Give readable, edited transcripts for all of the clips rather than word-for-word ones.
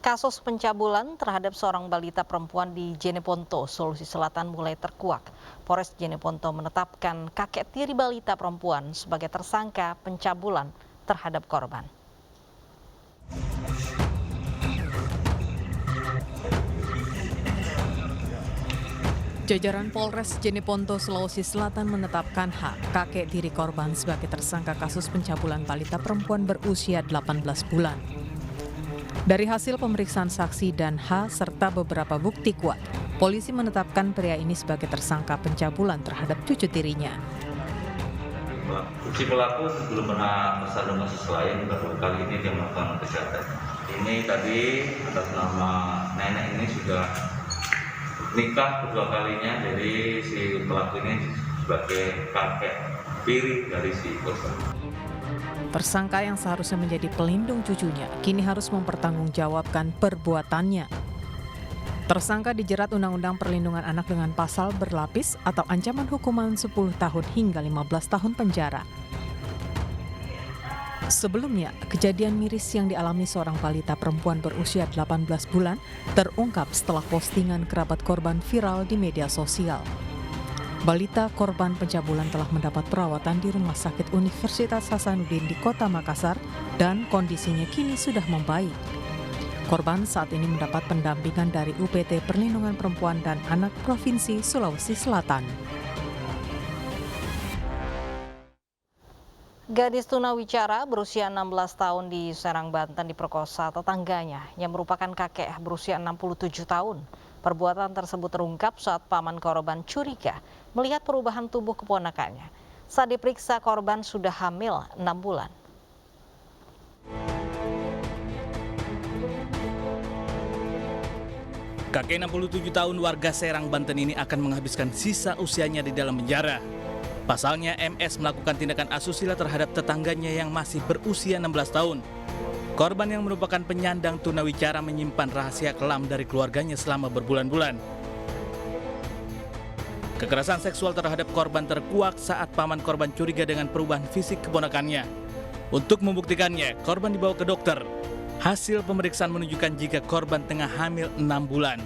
Kasus pencabulan terhadap seorang balita perempuan di Jeneponto, Sulawesi Selatan mulai terkuak. Polres Jeneponto menetapkan kakek tiri balita perempuan sebagai tersangka pencabulan terhadap korban. Jajaran Polres Jeneponto, Sulawesi Selatan menetapkan H, kakek tiri korban sebagai tersangka kasus pencabulan balita perempuan berusia 18 bulan. Dari hasil pemeriksaan saksi dan H serta beberapa bukti kuat, polisi menetapkan pria ini sebagai tersangka pencabulan terhadap cucu tirinya. Si pelaku belum pernah tersandung kasus lain, baru kali ini dia melakukan kejahatan. Ini tadi atas nama nenek ini sudah nikah kedua kalinya, jadi si pelaku ini sebagai kakek tiri dari si korban. Tersangka yang seharusnya menjadi pelindung cucunya kini harus mempertanggungjawabkan perbuatannya. Tersangka dijerat Undang-Undang Perlindungan Anak dengan pasal berlapis atau ancaman hukuman 10 tahun hingga 15 tahun penjara. Sebelumnya, kejadian miris yang dialami seorang balita perempuan berusia 18 bulan terungkap setelah postingan kerabat korban viral di media sosial. Balita korban pencabulan telah mendapat perawatan di Rumah Sakit Universitas Hasanuddin di Kota Makassar dan kondisinya kini sudah membaik. Korban saat ini mendapat pendampingan dari UPT Perlindungan Perempuan dan Anak Provinsi Sulawesi Selatan. Gadis tunawicara berusia 16 tahun di Serang, Banten diperkosa tetangganya yang merupakan kakek berusia 67 tahun. Perbuatan tersebut terungkap saat paman korban curiga melihat perubahan tubuh keponakannya. Saat diperiksa, korban sudah hamil 6 bulan. Kakek 67 tahun warga Serang, Banten ini akan menghabiskan sisa usianya di dalam penjara. Pasalnya, MS melakukan tindakan asusila terhadap tetangganya yang masih berusia 16 tahun. Korban yang merupakan penyandang tunawicara menyimpan rahasia kelam dari keluarganya selama berbulan-bulan. Kekerasan seksual terhadap korban terkuak saat paman korban curiga dengan perubahan fisik keponakannya. Untuk membuktikannya, korban dibawa ke dokter. Hasil pemeriksaan menunjukkan jika korban tengah hamil 6 bulan.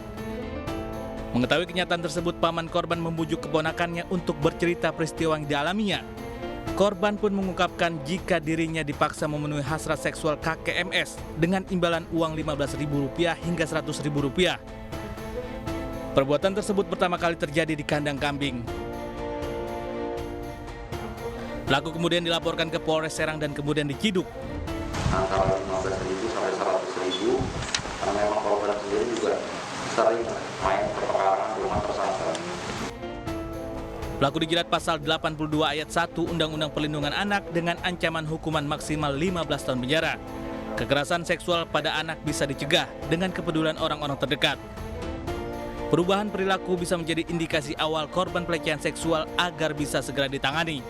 Mengetahui kenyataan tersebut, paman korban membujuk keponakannya untuk bercerita peristiwa yang dialaminya. Korban pun mengungkapkan jika dirinya dipaksa memenuhi hasrat seksual kakek MS dengan imbalan uang Rp15.000 hingga Rp100.000. Perbuatan tersebut pertama kali terjadi di kandang kambing. Pelaku kemudian dilaporkan ke Polres Serang dan kemudian diciduk. Antara 15.000 sampai 100.000, karena memang korban sendiri juga sering main perpekaran di rumah tersangka. Pelaku dijerat pasal 82 ayat 1 Undang-Undang Perlindungan Anak dengan ancaman hukuman maksimal 15 tahun penjara. Kekerasan seksual pada anak bisa dicegah dengan kepedulian orang-orang terdekat. Perubahan perilaku bisa menjadi indikasi awal korban pelecehan seksual agar bisa segera ditangani.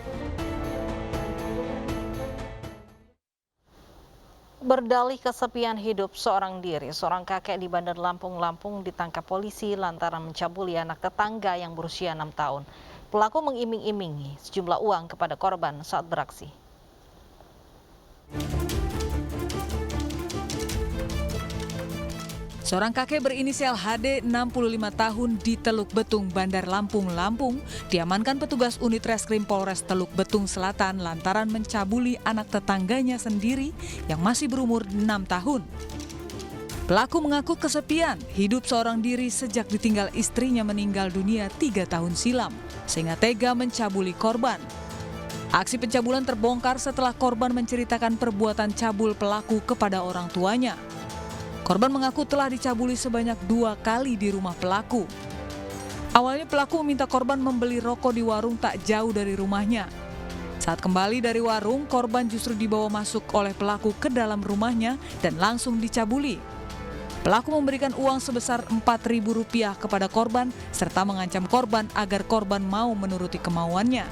Berdalih kesepian hidup seorang diri, seorang kakek di Bandar Lampung ditangkap polisi lantaran mencabuli anak tetangga yang berusia 6 tahun. Pelaku mengiming-imingi sejumlah uang kepada korban saat beraksi. Seorang kakek berinisial HD 65 tahun di Teluk Betung, Bandar Lampung, diamankan petugas unit reskrim Polres Teluk Betung Selatan lantaran mencabuli anak tetangganya sendiri yang masih berumur 6 tahun. Pelaku mengaku kesepian hidup seorang diri sejak ditinggal istrinya meninggal dunia 3 tahun silam, sehingga tega mencabuli korban. Aksi pencabulan terbongkar setelah korban menceritakan perbuatan cabul pelaku kepada orang tuanya. Korban mengaku telah dicabuli sebanyak 2 kali di rumah pelaku. Awalnya pelaku meminta korban membeli rokok di warung tak jauh dari rumahnya. Saat kembali dari warung, korban justru dibawa masuk oleh pelaku ke dalam rumahnya dan langsung dicabuli. Pelaku memberikan uang sebesar Rp4.000 kepada korban serta mengancam korban agar korban mau menuruti kemauannya.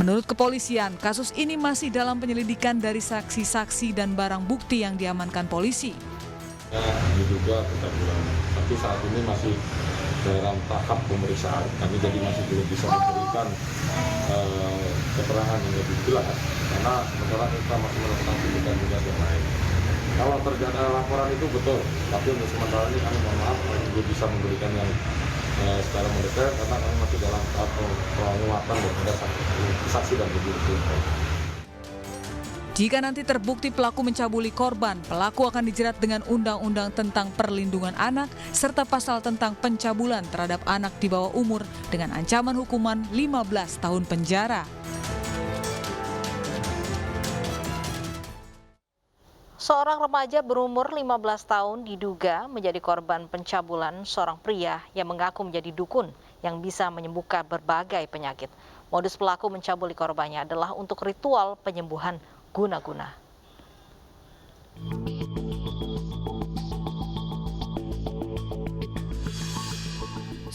Menurut kepolisian, kasus ini masih dalam penyelidikan dari saksi-saksi dan barang bukti yang diamankan polisi. Diduga pencabulan, tapi saat ini masih dalam tahap pemeriksaan. Kami jadi masih belum bisa memberikan keterangan yang lebih jelas karena sementara kita masih melakukan penyidikan yang lain. Kalau terjadi laporan itu betul, tapi untuk sementara ini kami mohon maaf belum bisa memberikan yang secara mendekat karena kami masih dalam tahap penguatan daripada saksi dan bukti. Jika nanti terbukti pelaku mencabuli korban, pelaku akan dijerat dengan Undang-Undang tentang Perlindungan Anak serta pasal tentang pencabulan terhadap anak di bawah umur dengan ancaman hukuman 15 tahun penjara. Seorang remaja berumur 15 tahun diduga menjadi korban pencabulan seorang pria yang mengaku menjadi dukun yang bisa menyembuhkan berbagai penyakit. Modus pelaku mencabuli korbannya adalah untuk ritual penyembuhan guna-guna.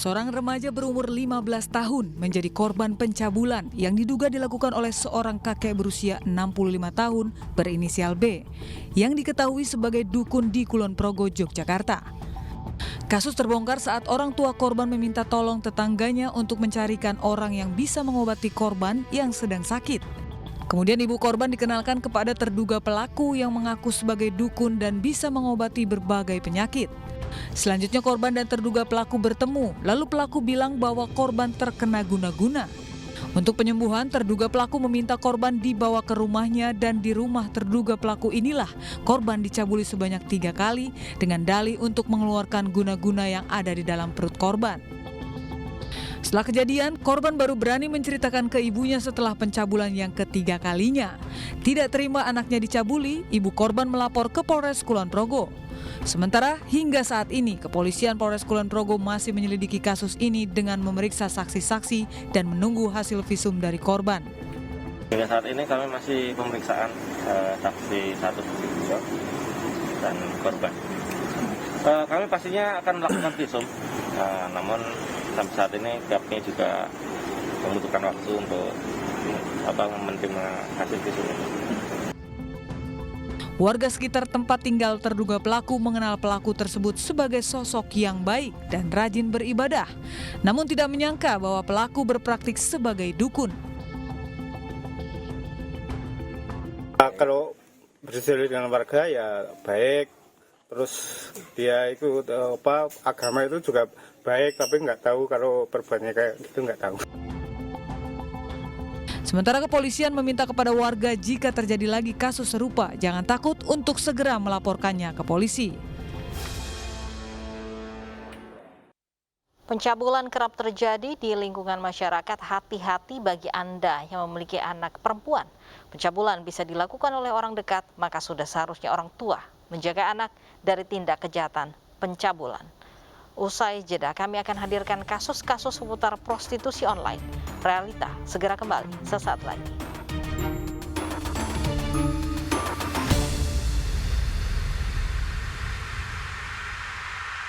Seorang remaja berumur 15 tahun menjadi korban pencabulan yang diduga dilakukan oleh seorang kakek berusia 65 tahun berinisial B yang diketahui sebagai dukun di Kulon Progo, Yogyakarta. Kasus terbongkar saat orang tua korban meminta tolong tetangganya untuk mencarikan orang yang bisa mengobati korban yang sedang sakit. Kemudian ibu korban dikenalkan kepada terduga pelaku yang mengaku sebagai dukun dan bisa mengobati berbagai penyakit. Selanjutnya korban dan terduga pelaku bertemu, lalu pelaku bilang bahwa korban terkena guna-guna. Untuk penyembuhan, terduga pelaku meminta korban dibawa ke rumahnya dan di rumah terduga pelaku inilah korban dicabuli sebanyak 3 kali dengan dalih untuk mengeluarkan guna-guna yang ada di dalam perut korban. Setelah kejadian, korban baru berani menceritakan ke ibunya setelah pencabulan yang ketiga kalinya. Tidak terima anaknya dicabuli, ibu korban melapor ke Polres Kulon Progo. Sementara hingga saat ini, kepolisian Polres Kulon Progo masih menyelidiki kasus ini dengan memeriksa saksi-saksi dan menunggu hasil visum dari korban. Hingga saat ini kami masih pemeriksaan saksi 1 dan korban. Kami pastinya akan melakukan visum, namun sampai saat ini kami juga membutuhkan waktu untuk menerima hasil visum ini. Warga sekitar tempat tinggal terduga pelaku mengenal pelaku tersebut sebagai sosok yang baik dan rajin beribadah, namun tidak menyangka bahwa pelaku berpraktik sebagai dukun. Kalau berselisih dengan warga ya baik, terus dia ikut agama itu juga baik, tapi nggak tahu kalau perbuatannya kayak gitu, nggak tahu. Sementara kepolisian meminta kepada warga jika terjadi lagi kasus serupa, jangan takut untuk segera melaporkannya ke polisi. Pencabulan kerap terjadi di lingkungan masyarakat. Hati-hati bagi Anda yang memiliki anak perempuan. Pencabulan bisa dilakukan oleh orang dekat, maka sudah seharusnya orang tua menjaga anak dari tindak kejahatan pencabulan. Usai jeda, kami akan hadirkan kasus-kasus seputar prostitusi online. Realita segera kembali sesaat lagi.